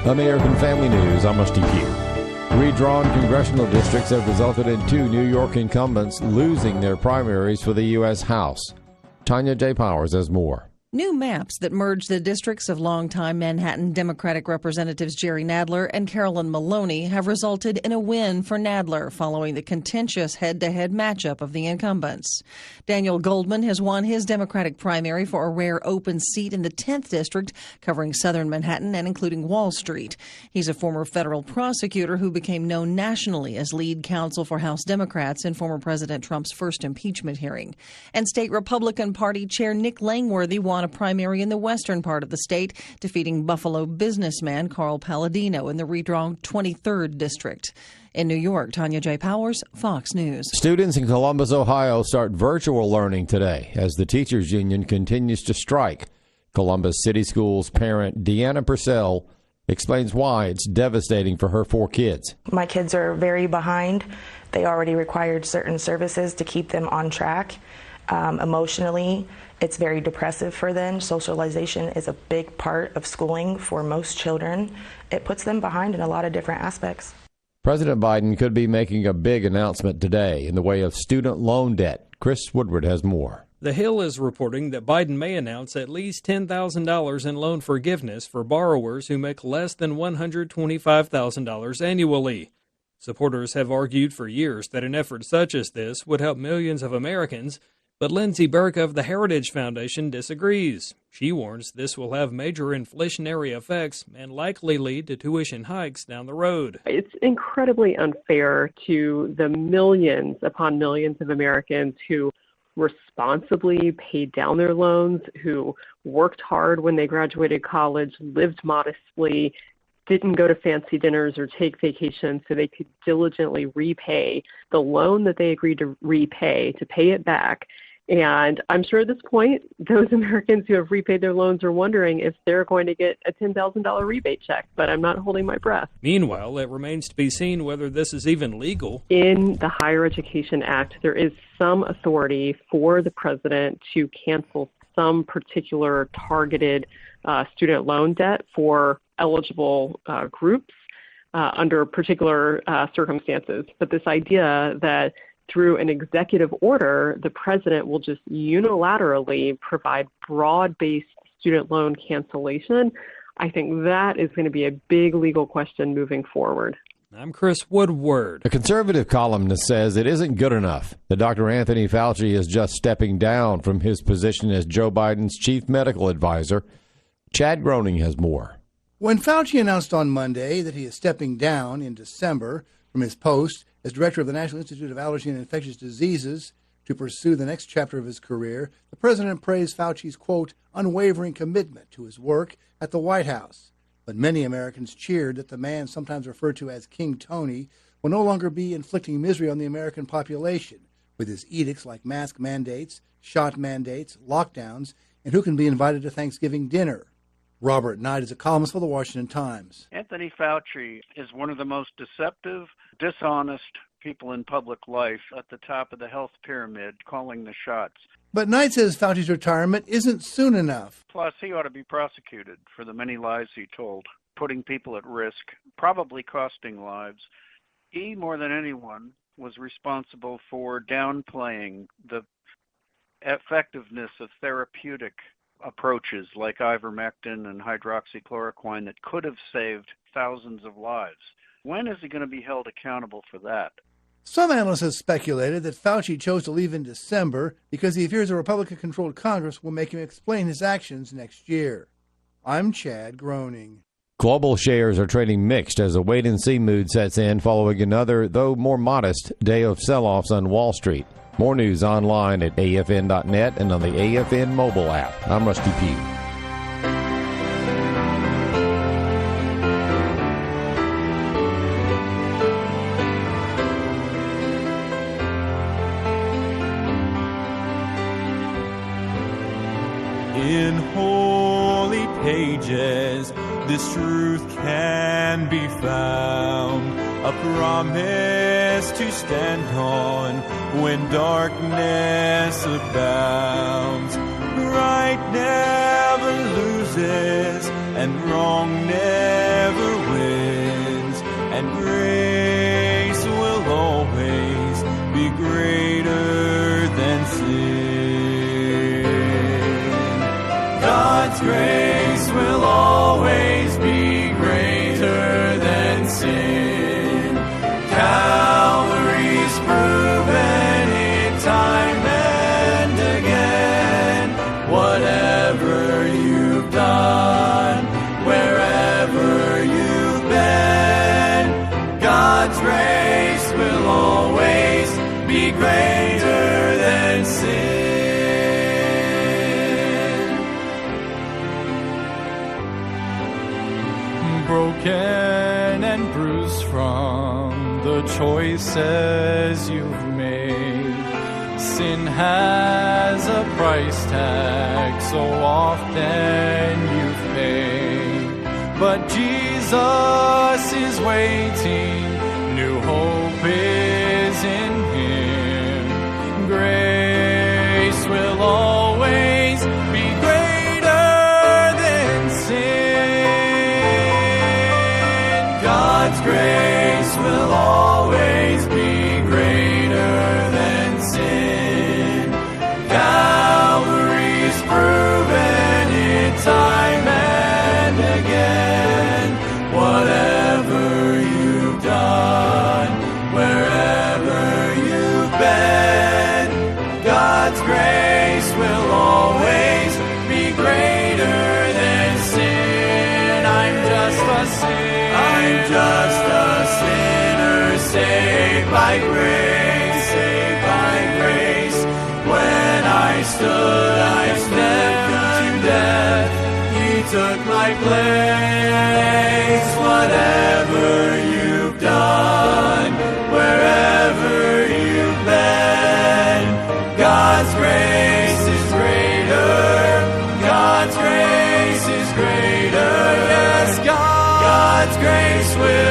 American Family News, I'm Steve Pugh. Redrawn congressional districts have resulted in 2 New York incumbents losing their primaries for the U.S. House. Tanya J. Powers has more. New maps that merge the districts of longtime Manhattan Democratic Representatives Jerry Nadler and Carolyn Maloney have resulted in a win for Nadler following the contentious head-to-head matchup of the incumbents. Daniel Goldman has won his Democratic primary for a rare open seat in the 10th district, covering southern Manhattan and including Wall Street. He's a former federal prosecutor who became known nationally as lead counsel for House Democrats in former President Trump's first impeachment hearing. And state Republican Party Chair Nick Langworthy won a primary in the western part of the state, defeating Buffalo businessman Carl Palladino in the redrawn 23rd district. In New York, Tanya J. Powers, Fox News. Students in Columbus, Ohio start virtual learning today as the teachers union continues to strike. Columbus City Schools parent Deanna Purcell explains why it's devastating for her 4 kids. My kids are very behind. They already required certain services to keep them on track. Emotionally, it's very depressive for them. Socialization is a big part of schooling for most children. It puts them behind in a lot of different aspects. President Biden could be making a big announcement today in the way of student loan debt. Chris Woodward has more. The Hill is reporting that Biden may announce at least $10,000 in loan forgiveness for borrowers who make less than $125,000 annually. Supporters have argued for years that an effort such as this would help millions of Americans, but Lindsay Burke of the Heritage Foundation disagrees. She warns this will have major inflationary effects and likely lead to tuition hikes down the road. It's incredibly unfair to the millions upon millions of Americans who responsibly paid down their loans, who worked hard when they graduated college, lived modestly, didn't go to fancy dinners or take vacations so they could diligently repay the loan that they agreed to repay, to pay it back. And I'm sure at this point, those Americans who have repaid their loans are wondering if they're going to get a $10,000 rebate check, but I'm not holding my breath. Meanwhile, it remains to be seen whether this is even legal. In the Higher Education Act, there is some authority for the president to cancel some particular targeted student loan debt for eligible groups under particular circumstances. But this idea that through an executive order, the president will just unilaterally provide broad-based student loan cancellation, I think that is going to be a big legal question moving forward. I'm Chris Woodward. A conservative columnist says it isn't good enough that Dr. Anthony Fauci is just stepping down from his position as Joe Biden's chief medical advisor. Chad Groening has more. When Fauci announced on Monday that he is stepping down in December from his post as director of the National Institute of Allergy and Infectious Diseases to pursue the next chapter of his career, the president praised Fauci's, quote, unwavering commitment to his work at the White House. But many Americans cheered that the man, sometimes referred to as King Tony, will no longer be inflicting misery on the American population with his edicts like mask mandates, shot mandates, lockdowns, and who can be invited to Thanksgiving dinner. Robert Knight is a columnist for the Washington Times. Anthony Fauci is one of the most deceptive, dishonest people in public life at the top of the health pyramid, calling the shots. But Knight says Fauci's retirement isn't soon enough. Plus, he ought to be prosecuted for the many lies he told, putting people at risk, probably costing lives. He, more than anyone, was responsible for downplaying the effectiveness of therapeutic approaches like ivermectin and hydroxychloroquine that could have saved thousands of lives. When is he going to be held accountable for that? Some analysts have speculated that Fauci chose to leave in December because he fears a Republican-controlled Congress will make him explain his actions next year. I'm Chad Groening. Global shares are trading mixed as a wait-and-see mood sets in following another, though more modest, day of sell-offs on Wall Street. More news online at afn.net and on the AFN mobile app. I'm Rusty Pugh. In holy pages, this truth can be found, a promise to stand on when darkness abounds. Right never loses and wrong never God's grace will always be greater than sin. Calvary's proven it time and again. Whatever you've done, wherever you've been, God's grace will always be greater than sin. Broken and bruised from the choices you've made, sin has a price tag so often you've paid. But Jesus is waiting, new hope is in Him. Grace will always be greater than sin. God's grace will always be greater than sin. Calvary's proven it time and again. Whatever you've done, wherever you've been, God's grace will always be greater than sin. I'm just a sinner. I'm just a sinner saved by grace, saved by grace. When I stood, I stepped to death. He took my place. Whatever you've done, wherever you've been, God's grace is greater. God's grace is greater. Yes, God's grace will